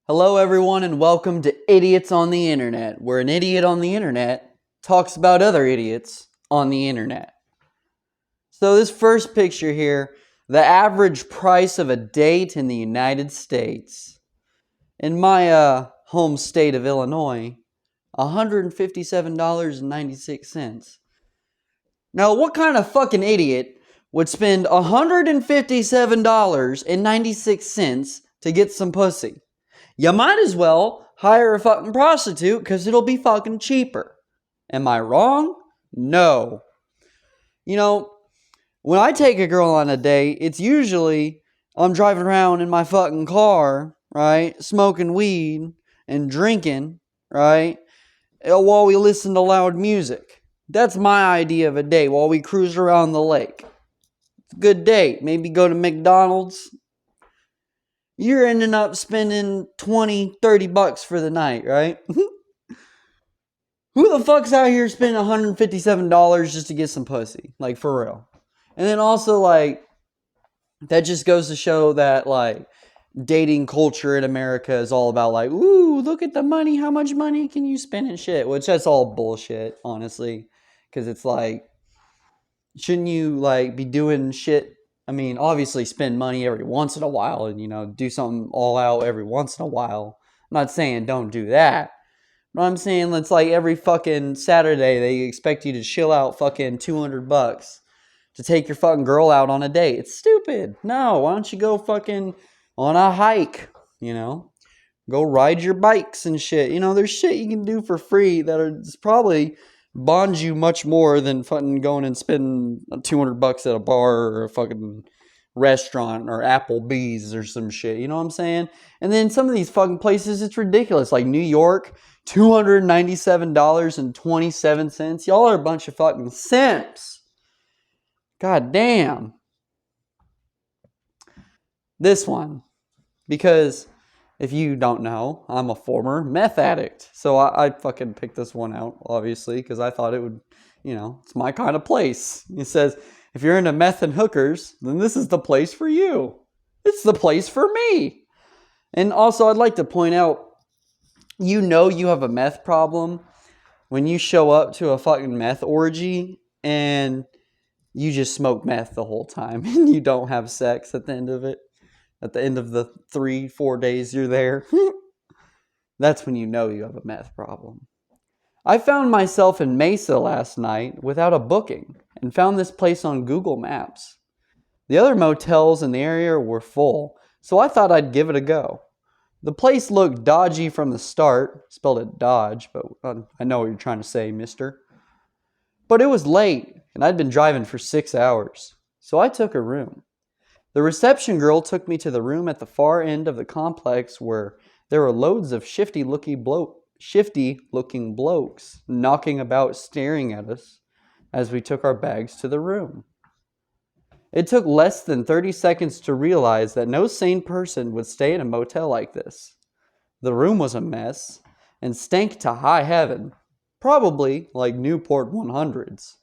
Hello, everyone, and welcome to Idiots on the Internet, where an idiot on the internet talks about other idiots on the internet. So, this first picture here, the average price of a date in the United States. In my home state of Illinois, $157.96. Now, what kind of fucking idiot would spend $157.96 to get some pussy? You might as well hire a fucking prostitute because it'll be fucking cheaper. Am I wrong? No. You know, when I take a girl on a date, it's usually I'm driving around in my fucking car, right? Smoking weed and drinking, right? While we listen to loud music. That's my idea of a date while we cruise around the lake. It's a good date. Maybe go to McDonald's. You're ending up spending $20-$30 for the night, right? Who the fuck's out here spending $157 just to get some pussy? Like, for real. And then also, like, that just goes to show that, like, dating culture in America is all about, like, ooh, look at the money. How much money can you spend and shit? Which, that's all bullshit, honestly. Because it's like, shouldn't you, like, be doing shit? I mean, obviously spend money every once in a while and, do something all out every once in a while. I'm not saying don't do that. But I'm saying it's like every fucking Saturday they expect you to chill out fucking $200 to take your fucking girl out on a date. It's stupid. No, why don't you go fucking on a hike, Go ride your bikes and shit. There's shit you can do for free that is probably bonds you much more than fucking going and spending $200 at a bar or a fucking restaurant or Applebee's or some shit. You know what I'm saying? And then some of these fucking places, it's ridiculous. Like New York, $297.27. Y'all are a bunch of fucking simps. God damn. This one. Because if you don't know, I'm a former meth addict. So I fucking picked this one out, obviously, because I thought it would, it's my kind of place. It says, if you're into meth and hookers, then this is the place for you. It's the place for me. And also, I'd like to point out, you have a meth problem when you show up to a fucking meth orgy and you just smoke meth the whole time and you don't have sex at the end of it. At the end of the 3-4 days you're there. That's when you have a meth problem. I found myself in Mesa last night without a booking and found this place on Google Maps. The other motels in the area were full, so I thought I'd give it a go. The place looked dodgy from the start. Spelled it Dodge, but I know what you're trying to say, mister. But it was late, and I'd been driving for 6 hours, so I took a room. The reception girl took me to the room at the far end of the complex where there were loads of shifty-looking blokes knocking about staring at us as we took our bags to the room. It took less than 30 seconds to realize that no sane person would stay in a motel like this. The room was a mess and stank to high heaven, probably like Newport 100s.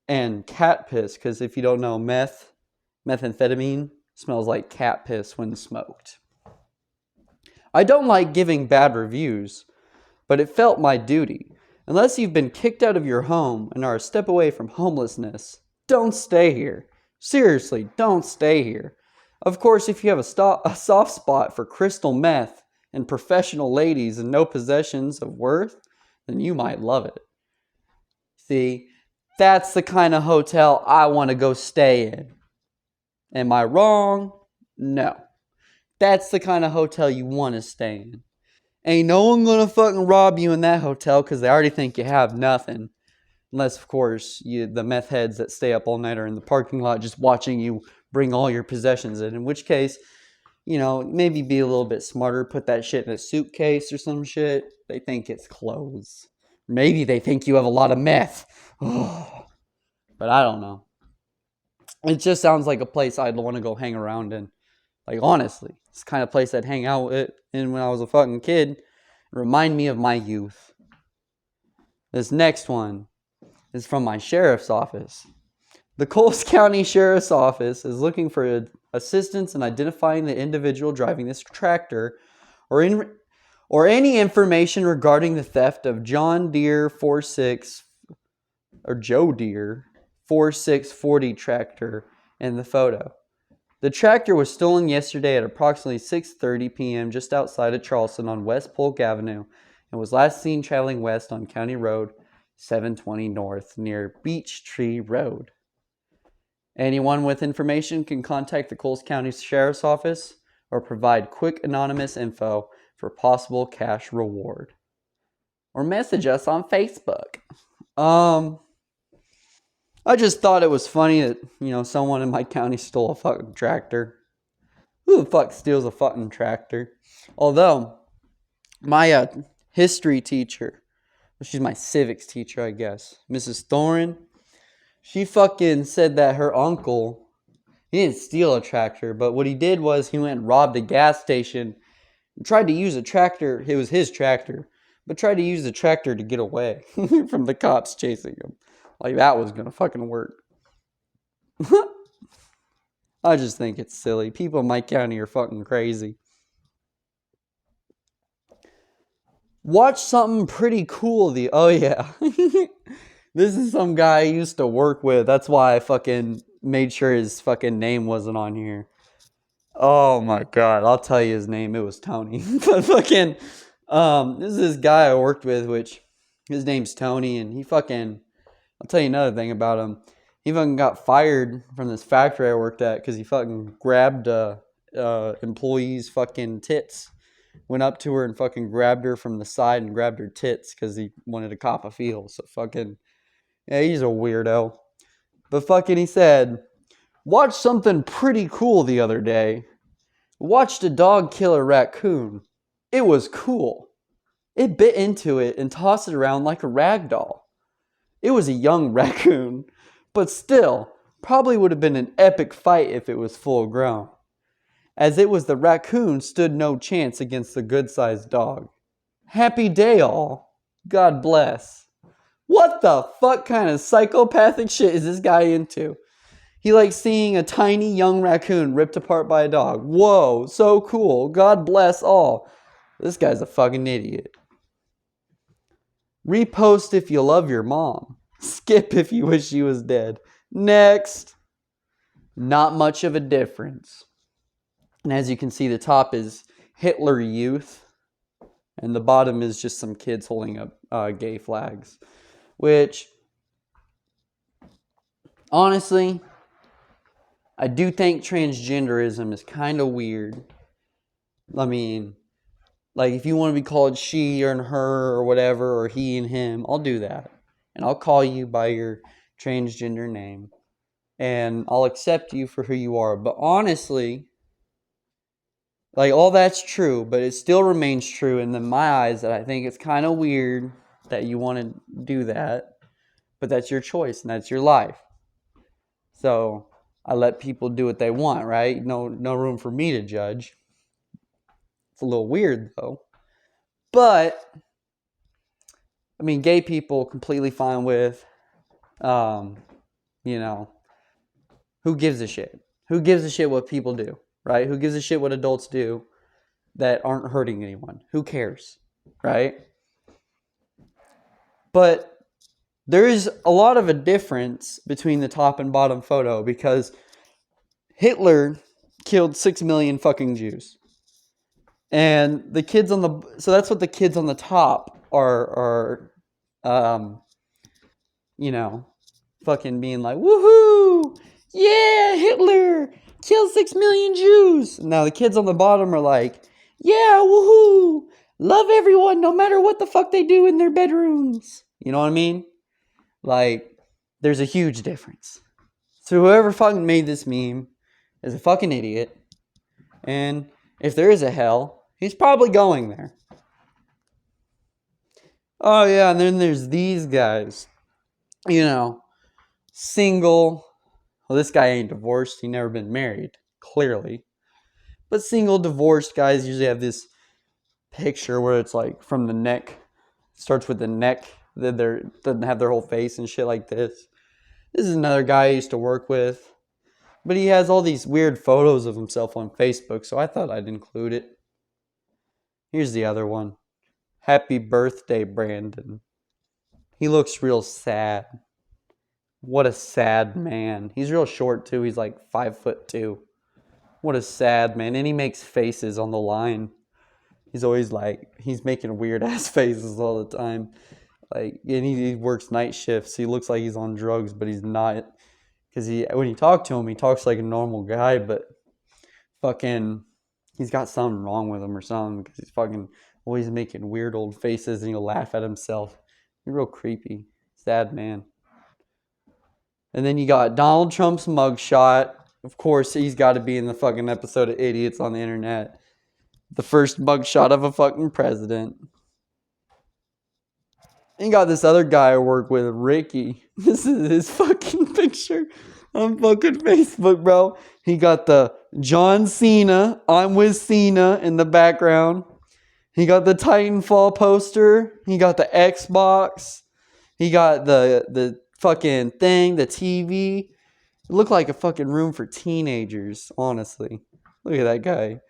And cat piss, because if you don't know, methamphetamine smells like cat piss when smoked. I don't like giving bad reviews, but it felt my duty. Unless you've been kicked out of your home and are a step away from homelessness, don't stay here. Seriously, don't stay here. Of course, if you have a soft spot for crystal meth and professional ladies and no possessions of worth, then you might love it. See, that's the kind of hotel I want to go stay in. Am I wrong? No. That's the kind of hotel you want to stay in. Ain't no one gonna fucking rob you in that hotel because they already think you have nothing. Unless, of course, the meth heads that stay up all night are in the parking lot just watching you bring all your possessions in which case, maybe be a little bit smarter. Put that shit in a suitcase or some shit. They think it's clothes. Maybe they think you have a lot of meth. But I don't know. It just sounds like a place I'd want to go hang around in. Like, honestly, it's the kind of place I'd hang out in when I was a fucking kid. Remind me of my youth. This next one is from my sheriff's office. The Coles County Sheriff's Office is looking for assistance in identifying the individual driving this tractor or in or any information regarding the theft of John Deere 46 or Joe Deere 4640 tractor in the photo. The tractor was stolen yesterday at approximately 6:30 p.m. just outside of Charleston on West Polk Avenue and was last seen traveling west on County Road 720 North near Beech Tree Road. Anyone with information can contact the Coles County Sheriff's Office or provide quick anonymous info for possible cash reward. Or message us on Facebook. I just thought it was funny that, someone in my county stole a fucking tractor. Who the fuck steals a fucking tractor? Although, my history teacher, she's my civics teacher, I guess, Mrs. Thorin, she fucking said that her uncle, he didn't steal a tractor, but what he did was he went and robbed a gas station and tried to use a tractor. It was his tractor, but tried to use the tractor to get away from the cops chasing him. Like that was gonna fucking work. I just think it's silly. People in my county are fucking crazy. Watch something pretty cool. Oh yeah. This is some guy I used to work with. That's why I fucking made sure his fucking name wasn't on here. Oh my god, I'll tell you his name. It was Tony. But fucking, this is this guy I worked with, which his name's Tony, and he fucking, I'll tell you another thing about him. He fucking got fired from this factory I worked at because he fucking grabbed employee's fucking tits. Went up to her and fucking grabbed her from the side and grabbed her tits because he wanted to cop a feel. So fucking, yeah, he's a weirdo. But fucking, he said, watched something pretty cool the other day. Watched a dog kill a raccoon. It was cool. It bit into it and tossed it around like a rag doll. It was a young raccoon, but still, probably would have been an epic fight if it was full grown. As it was, the raccoon stood no chance against the good-sized dog. Happy day, all. God bless. What the fuck kind of psychopathic shit is this guy into? He likes seeing a tiny young raccoon ripped apart by a dog. Whoa, so cool. God bless all. This guy's a fucking idiot. Repost if you love your mom. Skip if you wish she was dead. Next. Not much of a difference. And as you can see, the top is Hitler Youth. And the bottom is just some kids holding up gay flags. Which, honestly, I do think transgenderism is kind of weird. I mean, like if you want to be called she or her or whatever, or he and him, I'll do that. And I'll call you by your transgender name. And I'll accept you for who you are. But honestly, like all that's true, but it still remains true in my eyes that I think it's kind of weird that you want to do that. But that's your choice and that's your life. So I let people do what they want, right? No room for me to judge. It's a little weird though. But I mean, gay people completely fine with, who gives a shit? Who gives a shit what people do, right? Who gives a shit what adults do that aren't hurting anyone? Who cares, right? But there is a lot of a difference between the top and bottom photo because Hitler killed 6 million fucking Jews. And the kids so that's what the kids on the top are fucking being like, woohoo! Yeah, Hitler killed 6 million Jews. Now the kids on the bottom are like, yeah, woohoo! Love everyone no matter what the fuck they do in their bedrooms. You know what I mean? Like, there's a huge difference. So whoever fucking made this meme is a fucking idiot. And if there is a hell, he's probably going there. Oh yeah, and then there's these guys. Single. Well, this guy ain't divorced. He never been married, clearly. But single, divorced guys usually have this picture where it's like from the neck. Starts with the neck. Then doesn't have their whole face and shit like this. This is another guy I used to work with. But he has all these weird photos of himself on Facebook, so I thought I'd include it. Here's the other one. Happy birthday, Brandon. He looks real sad. What a sad man. He's real short too. He's like 5'2". What a sad man. And he makes faces on the line. He's always like, he's making weird ass faces all the time. Like, and he works night shifts. He looks like he's on drugs, but he's not. Because when you talk to him, he talks like a normal guy, but fucking, he's got something wrong with him or something. Because he's fucking always making weird old faces and he'll laugh at himself. He's real creepy. Sad man. And then you got Donald Trump's mugshot. Of course, he's got to be in the fucking episode of Idiots on the Internet. The first mugshot of a fucking president. And you got this other guy I work with, Ricky. This is his fucking picture on fucking Facebook, bro. He got the John Cena, I'm with Cena in the background. He got the Titanfall poster. He got the Xbox. He got the fucking thing, the TV. It looked like a fucking room for teenagers, honestly. Look at that guy.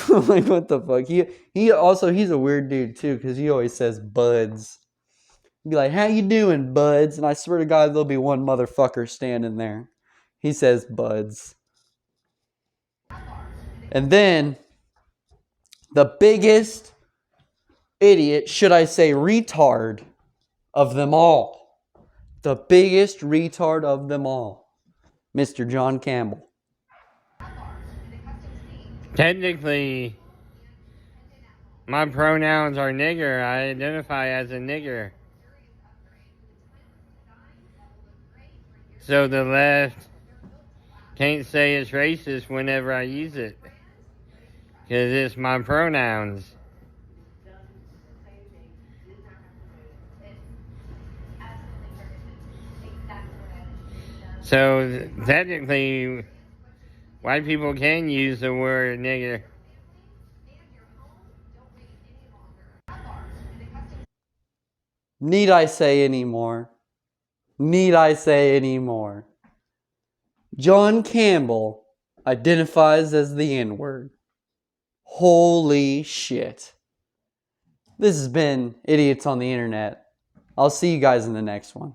Like, what the fuck? He's a weird dude too, because he always says buds. He'd be like, how you doing, buds? And I swear to God, there'll be one motherfucker standing there. He says buds. And then the biggest idiot, should I say retard, of them all. The biggest retard of them all. Mr. John Campbell. Technically, my pronouns are nigger. I identify as a nigger. So the left can't say it's racist whenever I use it. Because it's my pronouns. So technically, white people can use the word nigger. Need I say any more? Need I say any more? John Campbell identifies as the N-word. Holy shit. This has been Idiots on the Internet. I'll see you guys in the next one.